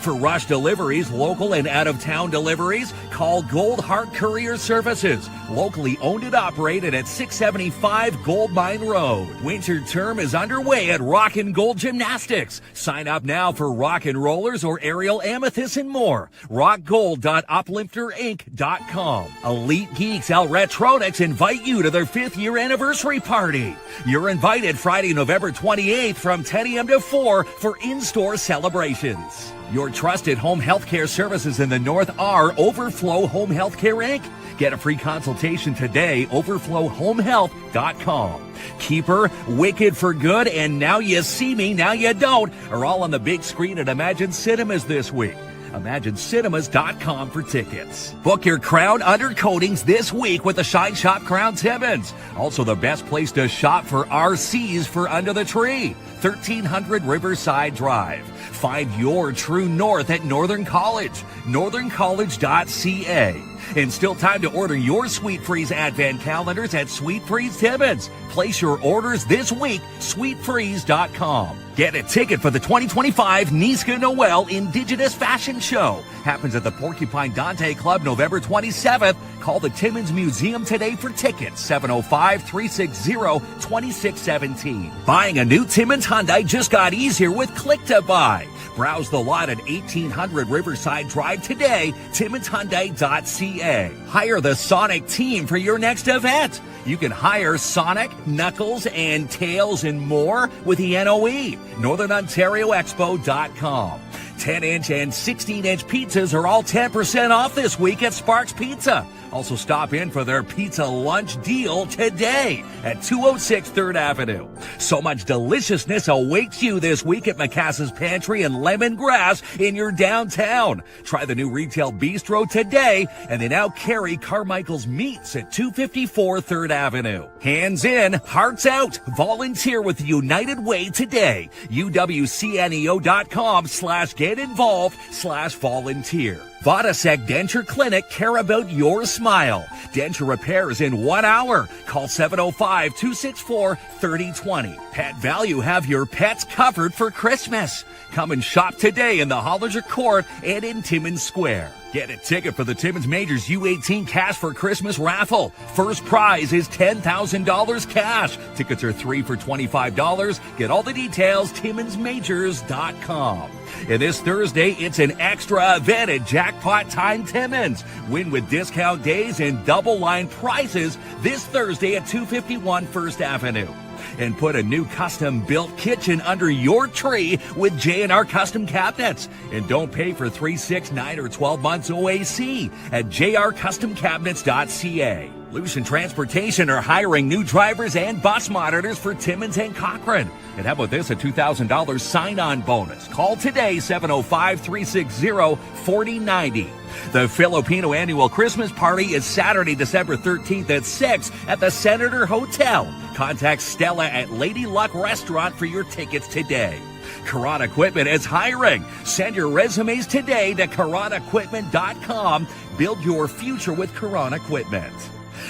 For rush deliveries, local and out-of-town deliveries, call Gold Heart Courier Services. Locally owned and operated at 675 Gold Mine Road. Winter term is underway at Rock and Gold Gymnastics. Sign up now for rock and rollers or aerial amethyst and more. rockgold.uplifterinc.com. Elite Geeks Alretronics invite you to their 5th year anniversary party. You're invited Friday, November 28th from 10 a.m. to 4 for in-store celebrations. Your trusted home healthcare services in the North are Overflow Home Healthcare Inc. Get a free consultation today, overflowhomehealth.com. Keeper, Wicked for Good, and Now You See Me, Now You Don't are all on the big screen at Imagine Cinemas this week. ImagineCinemas.com for tickets. Book your crown undercoatings this week with the Shine Shop Crown Timmins. Also the best place to shop for RCs for Under the Tree, 1300 Riverside Drive. Find your true north at Northern College, northerncollege.ca. And still time to order your Sweet Freeze Advent calendars at Sweet Freeze Timmins. Place your orders this week, sweetfreeze.com. Get a ticket for the 2025 Niska Noel Indigenous Fashion Show. Happens at the Porcupine Dante Club November 27th. Call the Timmins Museum today for tickets, 705-360-2617. Buying a new Timmins Hyundai just got easier with Click to Buy. Browse the lot at 1800 Riverside Drive today, TimminsHyundai.ca. Hire the Sonic team for your next event. You can hire Sonic, Knuckles, and Tails and more with the NOE, NorthernOntarioExpo.com. 10-inch and 16-inch pizzas are all 10% off this week at Sparks Pizza. Also stop in for their pizza lunch deal today at 206 3rd Avenue. So much deliciousness awaits you this week at Macassa's Pantry and Lemongrass in your downtown. Try the new retail bistro today, and they now carry Carmichael's Meats at 254 3rd Avenue. Hands in, hearts out. Volunteer with the United Way today. UWCNEO.com/get-involved/volunteer. Vodasec Denture Clinic care about your smile. Denture repairs in 1 hour. Call 705-264-3020. Pet Value have your pets covered for Christmas. Come and shop today in the Hollinger Court and in Timmins Square. Get a ticket for the Timmins Majors U18 Cash for Christmas raffle. First prize is $10,000 cash. Tickets are 3 for $25. Get all the details, TimminsMajors.com. And this Thursday, it's an extra event at Jackpot Time Timmins. Win with discount days and double line prizes this Thursday at 251 First Avenue. And put a new custom-built kitchen under your tree with J&R Custom Cabinets. And don't pay for 3, 6, 9, or 12 months OAC at jrcustomcabinets.ca. Lucian Transportation are hiring new drivers and bus monitors for Timmins and Cochrane. And how about this, a $2,000 sign-on bonus? Call today, 705-360-4090. The Filipino Annual Christmas Party is Saturday, December 13th at 6 at the Senator Hotel. Contact Stella at Lady Luck Restaurant for your tickets today. Karan Equipment is hiring. Send your resumes today to KaranEquipment.com. Build your future with Karan Equipment.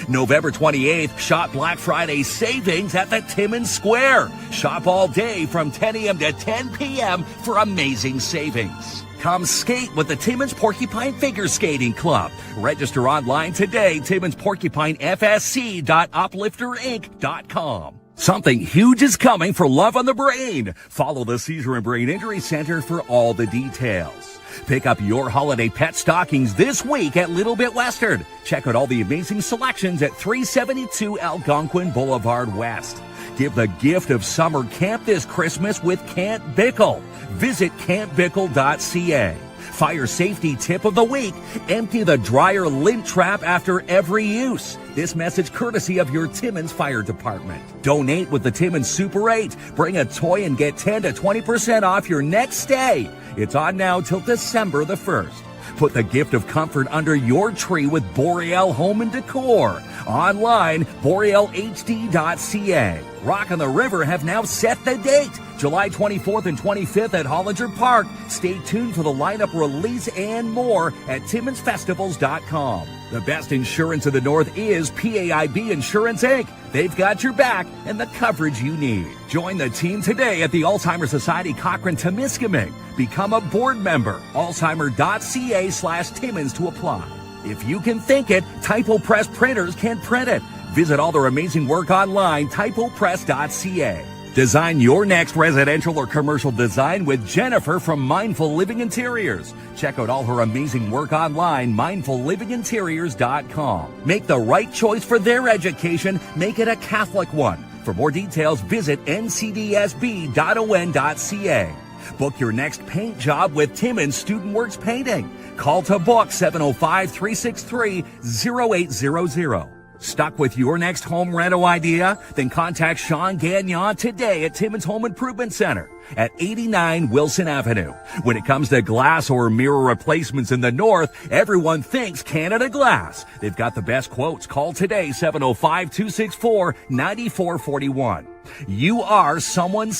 November 28th, shop Black Friday savings at the Timmins Square. Shop all day from 10 a.m. to 10 p.m. for amazing savings. Come skate with the Timmins Porcupine Figure Skating Club. Register online today, TimminsPorcupineFSC.uplifterinc.com. Something huge is coming for Love on the Brain. Follow the Seizure and Brain Injury Center for all the details. Pick up your holiday pet stockings this week at Little Bit Western. Check out all the amazing selections at 372 Algonquin Boulevard West. Give the gift of summer camp this Christmas with Camp Bickle. Visit campbickle.ca. Fire safety tip of the week: empty the dryer lint trap after every use. This message courtesy of your Timmins Fire Department. Donate with the Timmins Super 8. Bring a toy and get 10 to 20% off your next stay. It's on now till December the 1st. Put the gift of comfort under your tree with Boreal Home and Decor. Online, borealhd.ca. Rock on the River have now set the date. July 24th and 25th at Hollinger Park. Stay tuned for the lineup release and more at TimminsFestivals.com. The best insurance in the North is PAIB Insurance Inc. They've got your back and the coverage you need. Join the team today at the Alzheimer's Society Cochrane-Temiskaming. Become a board member. Alzheimer.ca/Timmins to apply. If you can think it, Typo Press printers can print it. Visit all their amazing work online, typopress.ca. Design your next residential or commercial design with Jennifer from Mindful Living Interiors. Check out all her amazing work online, mindfullivinginteriors.com. Make the right choice for their education. Make it a Catholic one. For more details, visit ncdsb.on.ca. Book your next paint job with Timmins Student Works Painting. Call to book 705-363-0800. Stuck with your next home rental idea? Then contact Sean Gagnon today at Timmins Home Improvement Center at 89 Wilson Avenue. When it comes to glass or mirror replacements in the North, everyone thinks Canada Glass. They've got the best quotes. Call today, 705-264-9441. You are someone.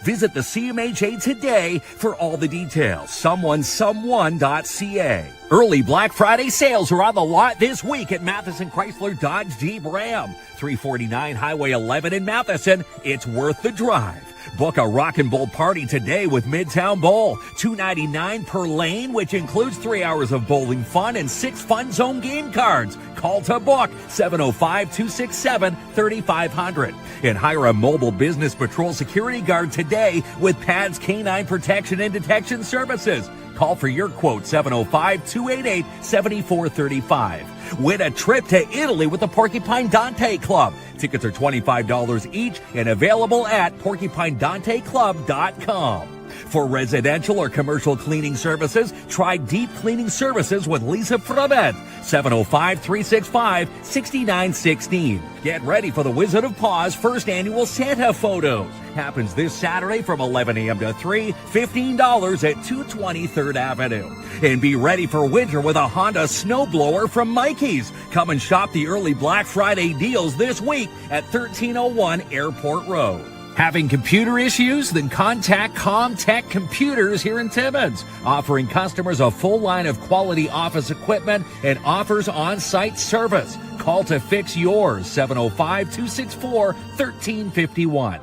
Visit the CMHA today for all the details. Someone.ca. Early Black Friday sales are on the lot this week at Matheson Chrysler Dodge Jeep Ram. 349 Highway 11 in Matheson. It's worth the drive. Book a Rock and Bowl party today with Midtown Bowl. $2.99 per lane, which includes 3 hours of bowling fun and 6 Fun Zone game cards. Call to book 705-267-3500. And hire a mobile business patrol security guard today with PADS Canine Protection and Detection Services. Call for your quote, 705-288-7435. Win a trip to Italy with the Porcupine Dante Club. Tickets are $25 each and available at porcupinedanteclub.com. For residential or commercial cleaning services, try Deep Cleaning Services with Lisa Frabet, 705-365-6916. Get ready for the Wizard of Paws first annual Santa photos. Happens this Saturday from 11 a.m. to 3, $15 at 220 3rd Avenue. And be ready for winter with a Honda snowblower from Mikey's. Come and shop the early Black Friday deals this week at 1301 Airport Road. Having computer issues? Then contact ComTech Computers here in Timmins, offering customers a full line of quality office equipment and offers on-site service. Call to fix yours, 705-264-1351.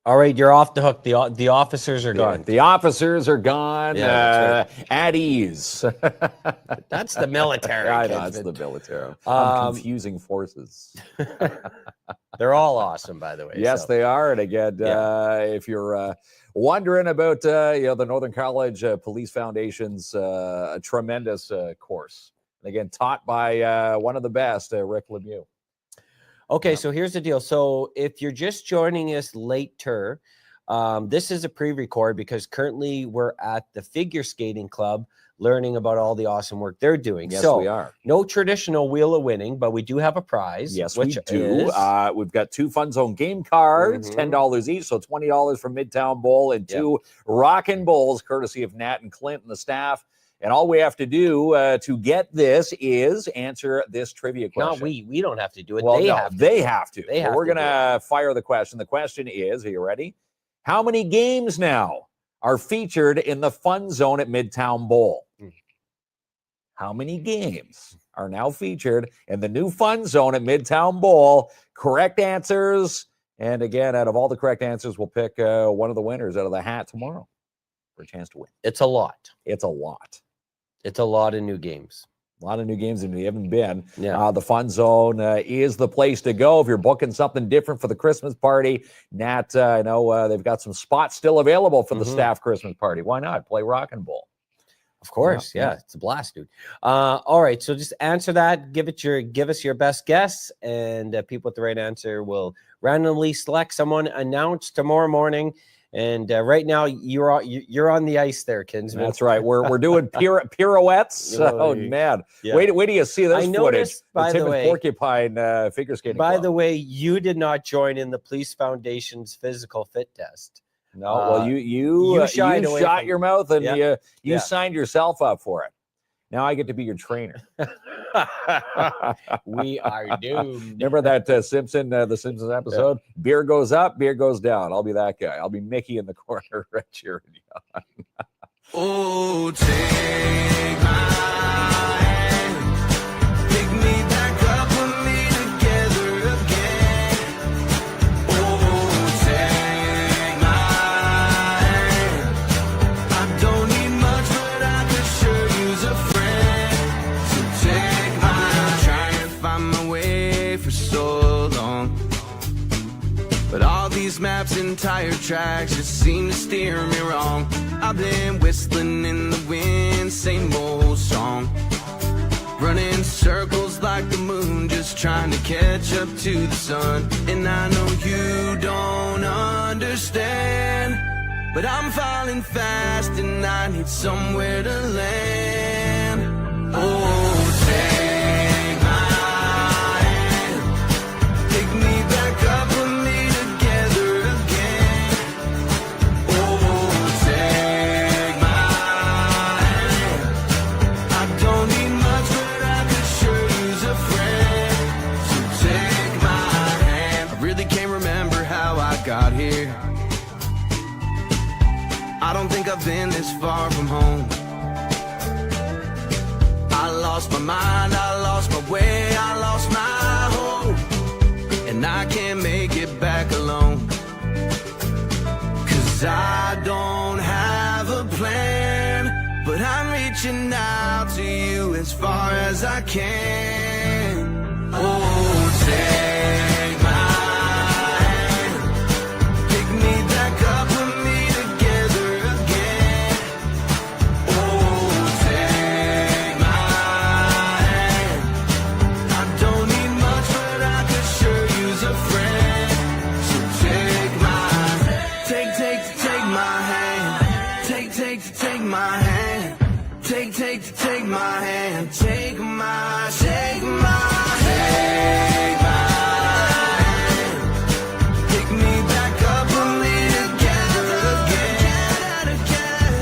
All right, you're off the hook. The officers are gone. The officers are gone. Yeah, that's at ease. That's the military. I know, kids. that's the military. Confusing forces. They're all awesome, by the way. Yes, they are. And again, if you're wondering about the Northern College Police Foundation's a tremendous course, and again taught by one of the best, Rick Lemieux. Okay, so here's the deal. So if you're just joining us later, this is a pre-record because currently we're at the Figure Skating Club learning about all the awesome work they're doing. Yes, so we are. no traditional wheel of winning, but we do have a prize. Yes, which we do. is- We've got 2 Fun Zone game cards, Mhm. $10 each, so $20 from Midtown Bowl, and 2 Rockin' Bowls, courtesy of Nat and Clint and the staff. And all we have to do to get this is answer this trivia question. Not we. We don't have to do it. Well, they no, have to. they have to. They Well, have we're to going do to fire the question. The question is, are you ready? How many games now are featured in the Fun Zone at Midtown Bowl? How many games are now featured in the new Fun Zone at Midtown Bowl? Correct answers. And again, out of all the correct answers, we'll pick one of the winners out of the hat tomorrow for a chance to win. It's a lot. It's a lot. It's a lot of new games. A lot of new games and you haven't been. Yeah. The Fun Zone is the place to go if you're booking something different for the Christmas party. Nat, I know they've got some spots still available for the staff Christmas party. Why not? Play Rockin' Bowl. Of course, yeah, it's a blast, dude. All right, so just answer that. Give us your best guess, and people with the right answer will randomly select someone announced tomorrow morning. And right now, you're on the ice there, Kinsman. That's right. We're doing pirouettes. Oh man, Yeah. wait till you see this I footage. noticed, by the Timmins way, Porcupine figure skating. By club. the way, you did not join in the Police Foundation's physical fit test. No, well, you shied away shot from your mouth and Yeah. you Yeah. signed yourself up for it. Now I get to be your trainer. We are doomed. Remember that the Simpsons episode? Beer goes up, beer goes down. I'll be that guy. I'll be Mickey in the corner cheering you on. Oh, take my hand, pick me back up, put me together again. Oh, take my hand. I don't need much, but I could sure use a friend. So take my hand. Trying to find my way for so long, but all these maps and tire tracks just seem to steer me wrong. I've been whistling in the wind, same old song, running circles like the moon, just trying to catch up to the sun. And I know you don't understand, but I'm falling fast and I need somewhere to land. Oh, take my hand, pick me back up, put me together again. Oh, take my hand. I don't need much, but I could sure use a friend. So take my hand. I really can't remember how I got here. I don't think I've been this far from home. I lost my mind, I lost my way, I lost my hope, and I can't make it back alone. 'Cause I don't have a plan, but I'm reaching out to you as far as I can. Oh, take my hand, pick me back up, put me together again. Oh, take my hand. I don't need much, but I could sure use a friend. So take my hand, take my hand, take my hand, take my hand, take my take my hand, pick me back up, put me together again.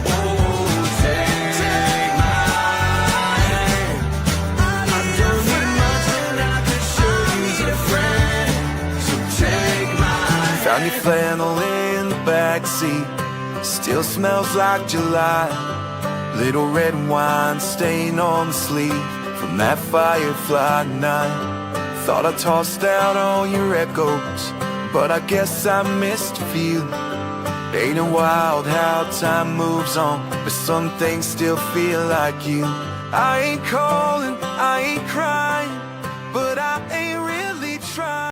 Oh, take my hand. I don't need much, but I could sure use a friend. So take my hand. Found your flannel in the backseat, still smells like July. Little red wine stain on the sleeve from that firefly night. Thought I tossed out all your echoes, but I guess I missed a few. Ain't it wild how time moves on, but some things still feel like you. I ain't calling, I ain't crying, but I ain't